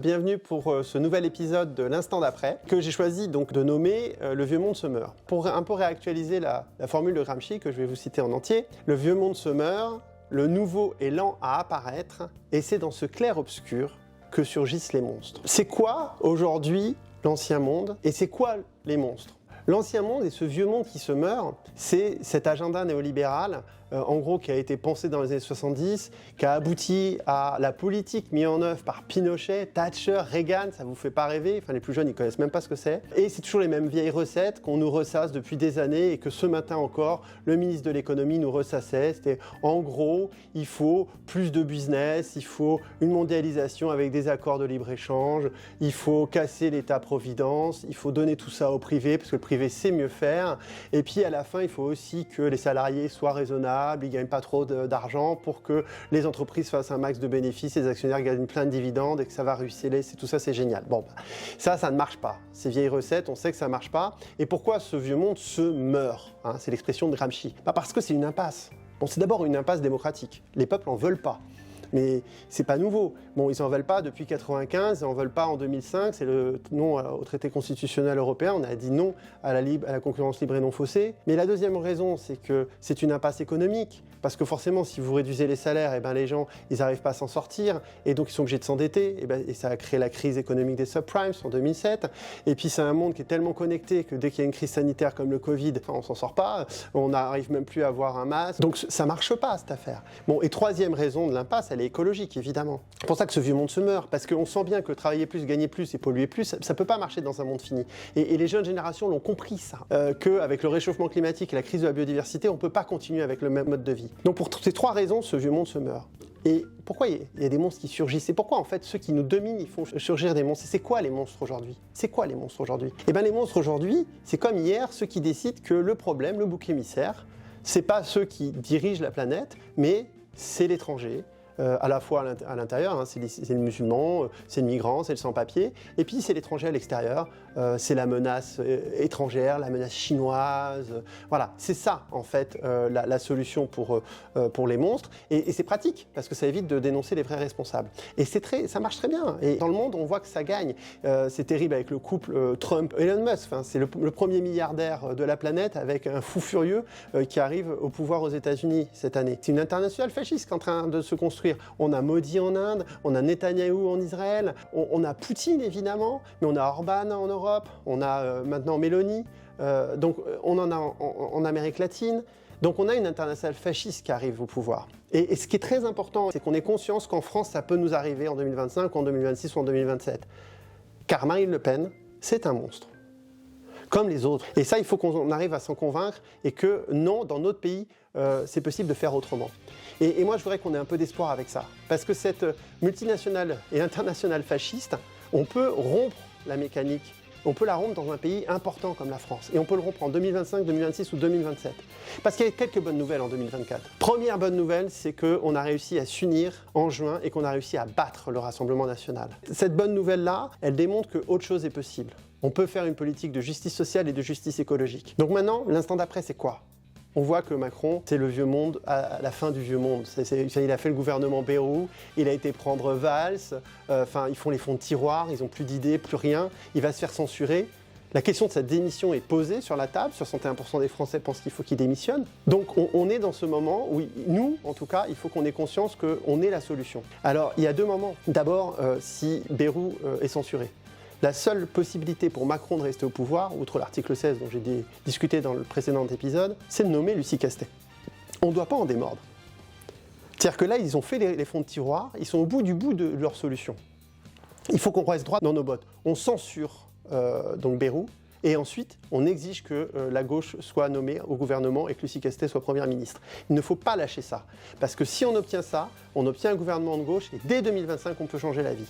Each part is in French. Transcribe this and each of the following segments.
Bienvenue pour ce nouvel épisode de l'Instant d'après, que j'ai choisi donc de nommer Le vieux monde se meurt. Pour un peu réactualiser la formule de Gramsci, que je vais vous citer en entier, le vieux monde se meurt, le nouveau est lent à apparaître, et c'est dans ce clair-obscur que surgissent les monstres. C'est quoi aujourd'hui l'ancien monde, et c'est quoi les monstres ? L'ancien monde et ce vieux monde qui se meurt, c'est cet agenda néolibéral, en gros, qui a été pensé dans les années 70, qui a abouti à la politique mise en œuvre par Pinochet, Thatcher, Reagan, ça vous fait pas rêver, enfin les plus jeunes ils connaissent même pas ce que c'est. Et c'est toujours les mêmes vieilles recettes qu'on nous ressasse depuis des années et que ce matin encore, le ministre de l'économie nous ressassait. C'était en gros, il faut plus de business, il faut une mondialisation avec des accords de libre-échange, il faut casser l'État-providence, il faut donner tout ça au privé parce que le privé sait mieux faire. Et puis à la fin, il faut aussi que les salariés soient raisonnables, ils ne gagnent pas trop d'argent pour que les entreprises fassent un max de bénéfices, les actionnaires gagnent plein de dividendes et que ça va ruisseler, tout ça c'est génial. Bon, ça ne marche pas. Ces vieilles recettes, on sait que ça ne marche pas. Et pourquoi ce vieux monde se meurt, hein, c'est l'expression de Gramsci. Parce que c'est une impasse. Bon, c'est d'abord une impasse démocratique. Les peuples n'en veulent pas. Mais c'est pas nouveau. Bon, ils n'en veulent pas depuis 1995, ils n'en veulent pas en 2005, c'est le non au traité constitutionnel européen, on a dit non à la concurrence libre et non faussée. Mais la deuxième raison, c'est que c'est une impasse économique, parce que forcément, si vous réduisez les salaires, et ben les gens, ils n'arrivent pas à s'en sortir, et donc ils sont obligés de s'endetter, et ça a créé la crise économique des subprimes en 2007. Et puis c'est un monde qui est tellement connecté que dès qu'il y a une crise sanitaire comme le Covid, on s'en sort pas, on n'arrive même plus à avoir un masque. Donc ça marche pas cette affaire. Bon, et troisième raison de l'impasse, elle est écologique, évidemment. C'est pour ça que ce vieux monde se meurt, parce qu'on sent bien que travailler plus, gagner plus et polluer plus, ça ne peut pas marcher dans un monde fini. Et les jeunes générations l'ont compris ça, qu'avec le réchauffement climatique et la crise de la biodiversité, on ne peut pas continuer avec le même mode de vie. Donc pour ces trois raisons, ce vieux monde se meurt. Et pourquoi il y a des monstres qui surgissent? Et pourquoi en fait ceux qui nous dominent, ils font surgir des monstres? Et c'est quoi les monstres aujourd'hui? C'est quoi les monstres aujourd'hui? Eh bien les monstres aujourd'hui, c'est comme hier, ceux qui décident que le problème, le bouc émissaire, c'est pas ceux qui dirigent la planète, mais c'est l'étranger. À la fois à l'intérieur, hein, c'est le musulman, c'est le migrant, c'est le sans-papier, et puis c'est l'étranger à l'extérieur, c'est la menace étrangère, la menace chinoise, voilà, c'est ça en fait la solution pour les monstres, et c'est pratique, parce que ça évite de dénoncer les vrais responsables. Et ça marche très bien, et dans le monde on voit que ça gagne. C'est terrible avec le couple Trump-Elon Musk, hein, c'est le premier milliardaire de la planète avec un fou furieux qui arrive au pouvoir aux États-Unis cette année. C'est une internationale fasciste qui est en train de se construire. On a Modi en Inde, on a Netanyahou en Israël, on a Poutine évidemment, mais on a Orban en Europe, on a maintenant Meloni, donc on en a en Amérique latine. Donc on a une internationale fasciste qui arrive au pouvoir. Et ce qui est très important, c'est qu'on ait conscience qu'en France, ça peut nous arriver en 2025, en 2026 ou en 2027. Car Marine Le Pen, c'est un monstre. Comme les autres. Et ça, il faut qu'on arrive à s'en convaincre et que non, dans notre pays, c'est possible de faire autrement. Et moi, je voudrais qu'on ait un peu d'espoir avec ça. Parce que cette multinationale et internationale fasciste, on peut rompre la mécanique. On peut la rompre dans un pays important comme la France. Et on peut le rompre en 2025, 2026 ou 2027. Parce qu'il y a quelques bonnes nouvelles en 2024. Première bonne nouvelle, c'est qu'on a réussi à s'unir en juin et qu'on a réussi à battre le Rassemblement national. Cette bonne nouvelle-là, elle démontre qu'autre chose est possible. On peut faire une politique de justice sociale et de justice écologique. Donc maintenant, l'instant d'après, c'est quoi ? On voit que Macron, c'est le vieux monde, à la fin du vieux monde. Il a fait le gouvernement Bayrou, il a été prendre Valls, ils font les fonds de tiroir, ils n'ont plus d'idées, plus rien, il va se faire censurer. La question de sa démission est posée sur la table, 61% des Français pensent qu'il faut qu'il démissionne. Donc on est dans ce moment où, nous, en tout cas, il faut qu'on ait conscience qu'on est la solution. Alors, il y a deux moments. D'abord, si Bayrou est censuré. La seule possibilité pour Macron de rester au pouvoir, outre l'article 16 dont j'ai discuté dans le précédent épisode, c'est de nommer Lucie Castet. On ne doit pas en démordre. C'est-à-dire que là, ils ont fait les fonds de tiroir, ils sont au bout de leur solution. Il faut qu'on reste droit dans nos bottes. On censure donc Bayrou, et ensuite, on exige que la gauche soit nommée au gouvernement et que Lucie Castet soit première ministre. Il ne faut pas lâcher ça. Parce que si on obtient ça, on obtient un gouvernement de gauche, et dès 2025, on peut changer la vie.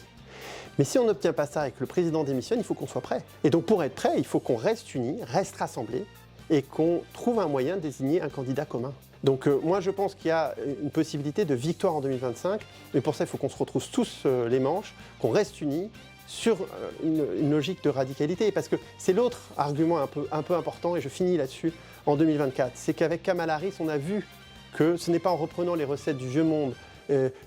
Mais si on n'obtient pas ça et que le président démissionne, il faut qu'on soit prêt. Et donc pour être prêt, il faut qu'on reste unis, reste rassemblés, et qu'on trouve un moyen de désigner un candidat commun. Donc moi je pense qu'il y a une possibilité de victoire en 2025, mais pour ça il faut qu'on se retrousse tous les manches, qu'on reste unis sur une logique de radicalité, parce que c'est l'autre argument un peu important, et je finis là-dessus, en 2024, c'est qu'avec Kamala Harris, on a vu que ce n'est pas en reprenant les recettes du vieux monde,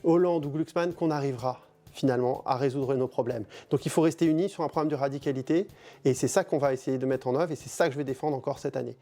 Hollande ou Glucksmann, qu'on arrivera finalement, à résoudre nos problèmes. Donc il faut rester unis sur un problème de radicalité, et c'est ça qu'on va essayer de mettre en œuvre, et c'est ça que je vais défendre encore cette année.